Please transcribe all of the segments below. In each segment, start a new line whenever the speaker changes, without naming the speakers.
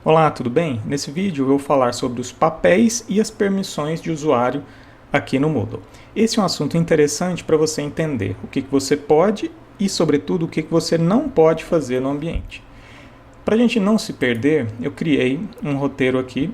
Olá, tudo bem? Nesse vídeo eu vou falar sobre os papéis e as permissões de usuário aqui no Moodle. Esse é um assunto interessante para você entender o que você pode e, sobretudo, o que você não pode fazer no ambiente. Para a gente não se perder, eu criei um roteiro aqui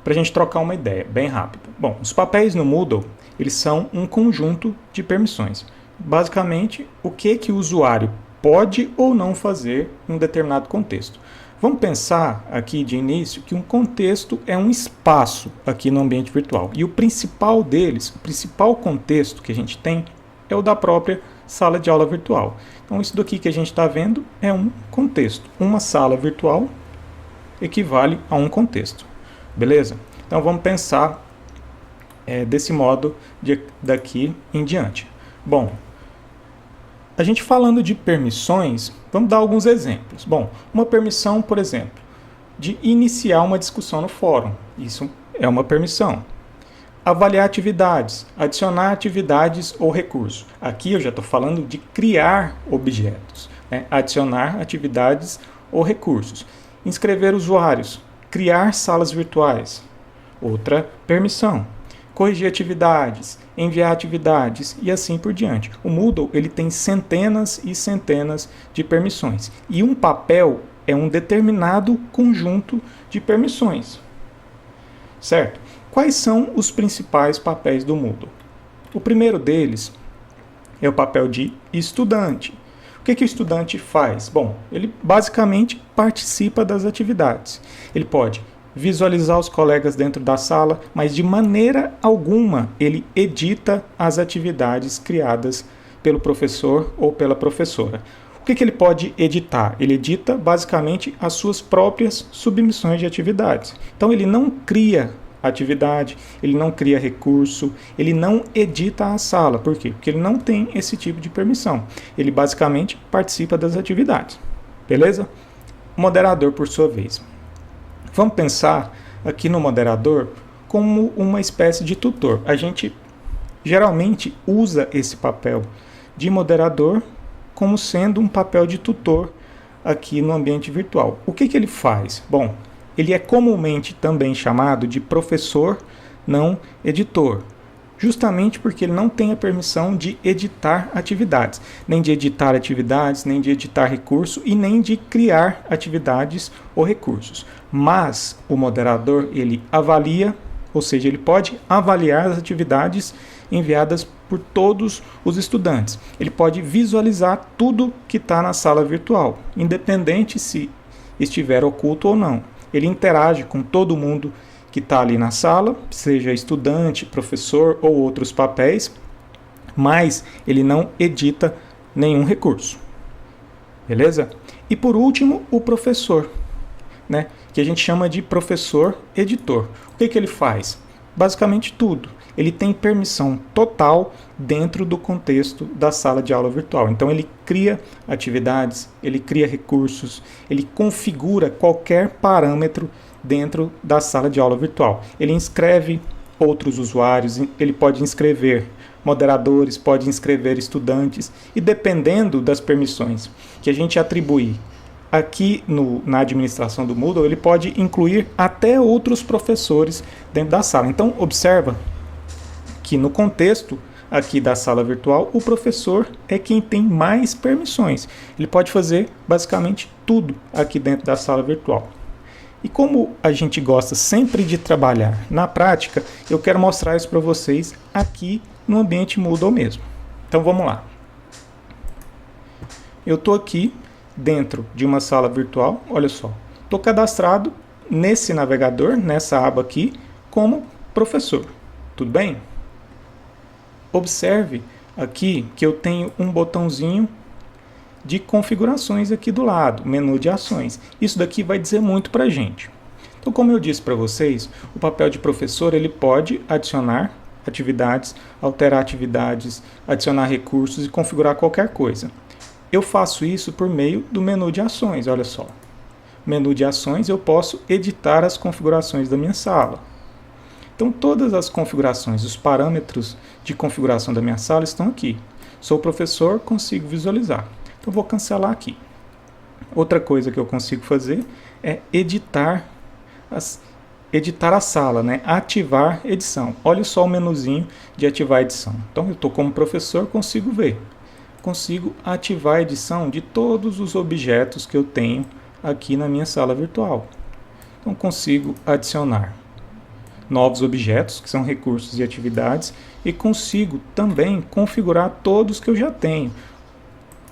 para a gente trocar uma ideia bem rápida. Bom, os papéis no Moodle, eles são um conjunto de permissões. Basicamente, o que o usuário pode ou não fazer em um determinado contexto. Vamos pensar aqui de início que um contexto é um espaço aqui no ambiente virtual. E o principal deles, o principal contexto que a gente tem é o da própria sala de aula virtual. Então isso daqui que a gente está vendo é um contexto. Uma sala virtual equivale a um contexto. Beleza? Então vamos pensar desse modo daqui em diante. Bom, a gente falando de permissões, vamos dar alguns exemplos. Bom, uma permissão, por exemplo, de iniciar uma discussão no fórum. Isso é uma permissão. Avaliar atividades, adicionar atividades ou recursos. Aqui eu já estou falando de criar objetos, né? Adicionar atividades ou recursos. Inscrever usuários, criar salas virtuais. Outra permissão. Corrigir atividades, enviar atividades e assim por diante. O Moodle ele tem centenas e centenas de permissões. E um papel é um determinado conjunto de permissões. Certo? Quais são os principais papéis do Moodle? O primeiro deles é o papel de estudante. O que o estudante faz? Bom, ele basicamente participa das atividades. Ele pode visualizar os colegas dentro da sala, mas de maneira alguma ele edita as atividades criadas pelo professor ou pela professora. O que ele pode editar? Ele edita basicamente as suas próprias submissões de atividades. Então ele não cria atividade, ele não cria recurso, ele não edita a sala. Por quê? Porque ele não tem esse tipo de permissão. Ele basicamente participa das atividades. Beleza? O moderador, por sua vez. Vamos pensar aqui no moderador como uma espécie de tutor. A gente geralmente usa esse papel de moderador como sendo um papel de tutor aqui no ambiente virtual. O que ele faz? Bom, ele é comumente também chamado de professor não editor, justamente porque ele não tem a permissão de editar atividades, nem de editar atividades, nem de editar recurso e nem de criar atividades ou recursos. Mas o moderador, ele avalia, ou seja, ele pode avaliar as atividades enviadas por todos os estudantes. Ele pode visualizar tudo que está na sala virtual, independente se estiver oculto ou não. Ele interage com todo mundo que está ali na sala, seja estudante, professor ou outros papéis, mas ele não edita nenhum recurso. Beleza? E por último, o professor, né? Que a gente chama de professor editor. O que ele faz? Basicamente tudo. Ele tem permissão total dentro do contexto da sala de aula virtual. Então ele cria atividades, ele cria recursos, ele configura qualquer parâmetro dentro da sala de aula virtual. Ele inscreve outros usuários, ele pode inscrever moderadores, pode inscrever estudantes e dependendo das permissões que a gente atribuir aqui na administração do Moodle, ele pode incluir até outros professores dentro da sala. Então observa que no contexto aqui da sala virtual, o professor é quem tem mais permissões. Ele pode fazer basicamente tudo aqui dentro da sala virtual. E como a gente gosta sempre de trabalhar na prática, eu quero mostrar isso para vocês aqui no ambiente Moodle mesmo. Então vamos lá. Eu estou aqui dentro de uma sala virtual, olha só. Estou cadastrado nesse navegador, nessa aba aqui, como professor. Tudo bem? Observe aqui que eu tenho um botãozinho de configurações aqui do lado, menu de ações. Isso daqui vai dizer muito para a gente. Então, como eu disse para vocês, o papel de professor ele pode adicionar atividades, alterar atividades, adicionar recursos e configurar qualquer coisa. Eu faço isso por meio do menu de ações, olha só. Menu de ações eu posso editar as configurações da minha sala. Então, todas as configurações, os parâmetros de configuração da minha sala estão aqui. Sou professor, consigo visualizar. Então, vou cancelar aqui. Outra coisa que eu consigo fazer é editar editar a sala, né? Ativar edição. Olha só o menuzinho de ativar edição. Então eu estou como professor, consigo ver. Consigo ativar a edição de todos os objetos que eu tenho aqui na minha sala virtual. Então consigo adicionar novos objetos, que são recursos e atividades, e consigo também configurar todos que eu já tenho,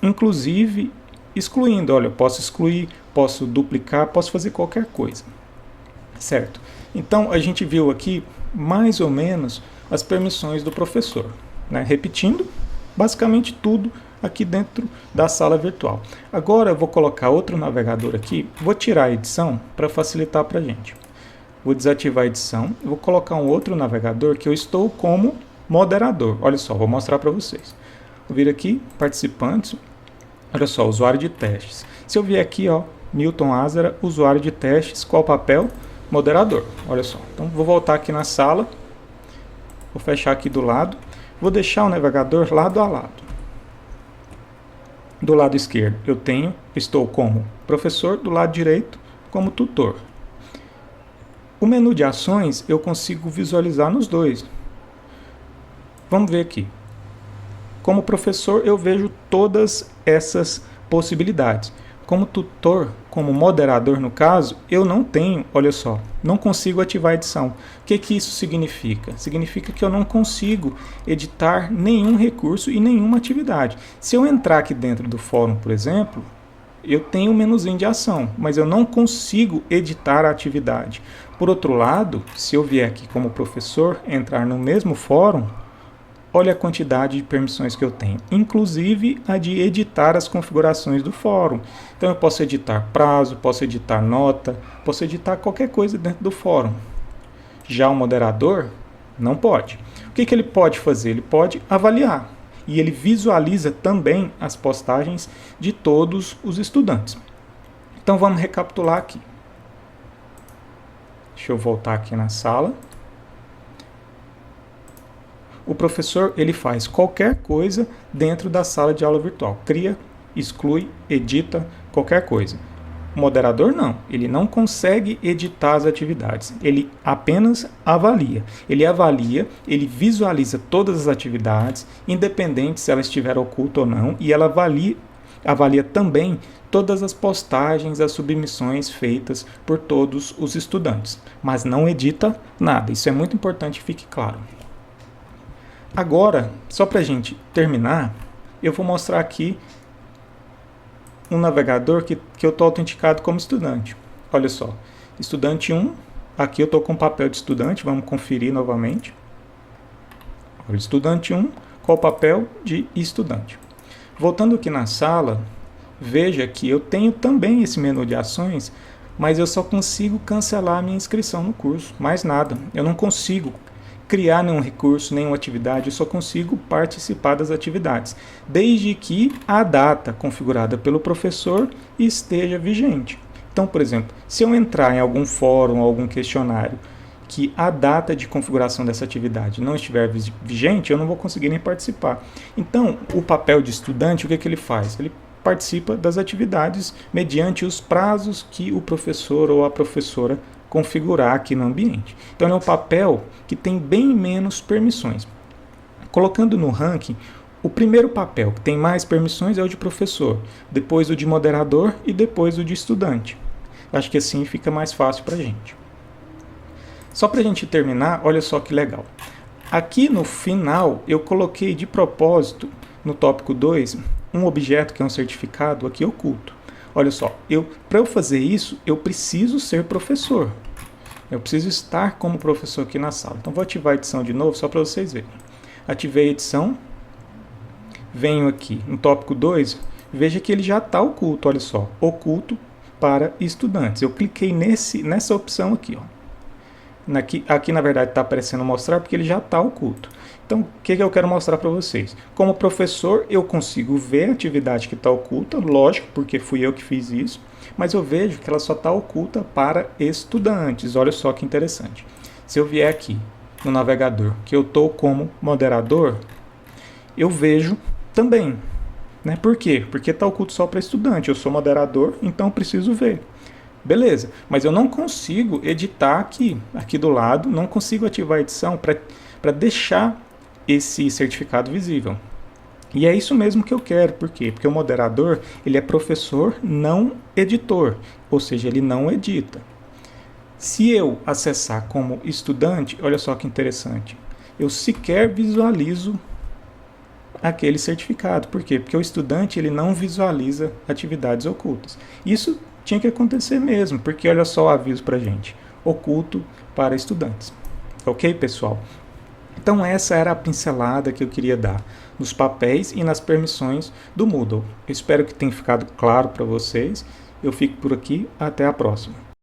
inclusive excluindo. Olha, eu posso excluir, posso duplicar, posso fazer qualquer coisa, certo? Então a gente viu aqui mais ou menos as permissões do professor, né? Repetindo basicamente tudo aqui dentro da sala virtual. Agora eu vou colocar outro navegador aqui, vou tirar a edição para facilitar para a gente. Vou desativar a edição, vou colocar um outro navegador que eu estou como moderador. Olha só, vou mostrar para vocês. Vou vir aqui, participantes, olha só, usuário de testes. Se eu vier aqui, ó, Milton Azara, usuário de testes, qual papel? Moderador, olha só. Então vou voltar aqui na sala, vou fechar aqui do lado, vou deixar o navegador lado a lado. Do lado esquerdo estou como professor, do lado direito como tutor. O menu de ações eu consigo visualizar nos dois. Vamos ver aqui. Como professor eu vejo todas essas possibilidades. Como tutor, como moderador no caso, eu não tenho, olha só, não consigo ativar a edição. O que isso significa? Significa que eu não consigo editar nenhum recurso e nenhuma atividade. Se eu entrar aqui dentro do fórum, por exemplo, eu tenho um menuzinho de ação, mas eu não consigo editar a atividade. Por outro lado, se eu vier aqui como professor, entrar no mesmo fórum, olha a quantidade de permissões que eu tenho, inclusive a de editar as configurações do fórum. Então eu posso editar prazo, posso editar nota, posso editar qualquer coisa dentro do fórum. Já o moderador não pode. O que ele pode fazer? Ele pode avaliar. E ele visualiza também as postagens de todos os estudantes. Então vamos recapitular aqui. Deixa eu voltar aqui na sala. O professor ele faz qualquer coisa dentro da sala de aula virtual. Cria, exclui, edita, qualquer coisa. O moderador não. Ele não consegue editar as atividades. Ele apenas avalia. Ele avalia, ele visualiza todas as atividades, independente se ela estiver oculta ou não, e ela avalia também todas as postagens, as submissões feitas por todos os estudantes, mas não edita nada. Isso é muito importante que fique claro. Agora, só para a gente terminar, eu vou mostrar aqui um navegador que eu estou autenticado como estudante. Olha só, estudante 1, aqui eu estou com o papel de estudante, vamos conferir novamente. Olha, estudante 1, qual o papel de estudante. Voltando aqui na sala, veja que eu tenho também esse menu de ações, mas eu só consigo cancelar a minha inscrição no curso, mais nada. Eu não consigo criar nenhum recurso, nenhuma atividade, eu só consigo participar das atividades, desde que a data configurada pelo professor esteja vigente. Então, por exemplo, se eu entrar em algum fórum, algum questionário, que a data de configuração dessa atividade não estiver vigente, eu não vou conseguir nem participar. Então, o papel de estudante, o que ele faz? Ele participa das atividades mediante os prazos que o professor ou a professora configurar aqui no ambiente. Então é um papel que tem bem menos permissões. Colocando no ranking, o primeiro papel que tem mais permissões é o de professor, depois o de moderador e depois o de estudante. Acho que assim fica mais fácil para a gente. Só para a gente terminar, olha só que legal. Aqui no final eu coloquei de propósito, no tópico 2, um objeto que é um certificado aqui oculto. Olha só, para eu fazer isso, eu preciso ser professor. Eu preciso estar como professor aqui na sala. Então, vou ativar a edição de novo, só para vocês verem. Ativei a edição. Venho aqui no tópico 2. Veja que ele já está oculto, olha só. Oculto para estudantes. Eu cliquei nessa opção aqui, ó. Aqui na verdade está aparecendo mostrar porque ele já está oculto. Então, o que eu quero mostrar para vocês? Como professor, eu consigo ver a atividade que está oculta, lógico, porque fui eu que fiz isso, mas eu vejo que ela só está oculta para estudantes. Olha só que interessante. Se eu vier aqui no navegador, que eu estou como moderador, eu vejo também. Né? Por quê? Porque está oculto só para estudante. Eu sou moderador, então eu preciso ver. Beleza, mas eu não consigo editar aqui do lado, não consigo ativar a edição para deixar esse certificado visível. E é isso mesmo que eu quero, por quê? Porque o moderador, ele é professor, não editor, ou seja, ele não edita. Se eu acessar como estudante, olha só que interessante, eu sequer visualizo aquele certificado. Por quê? Porque o estudante ele não visualiza atividades ocultas. Isso tinha que acontecer mesmo, porque olha só o aviso para a gente, oculto para estudantes. Ok, pessoal? Então essa era a pincelada que eu queria dar nos papéis e nas permissões do Moodle. Eu espero que tenha ficado claro para vocês. Eu fico por aqui, até a próxima.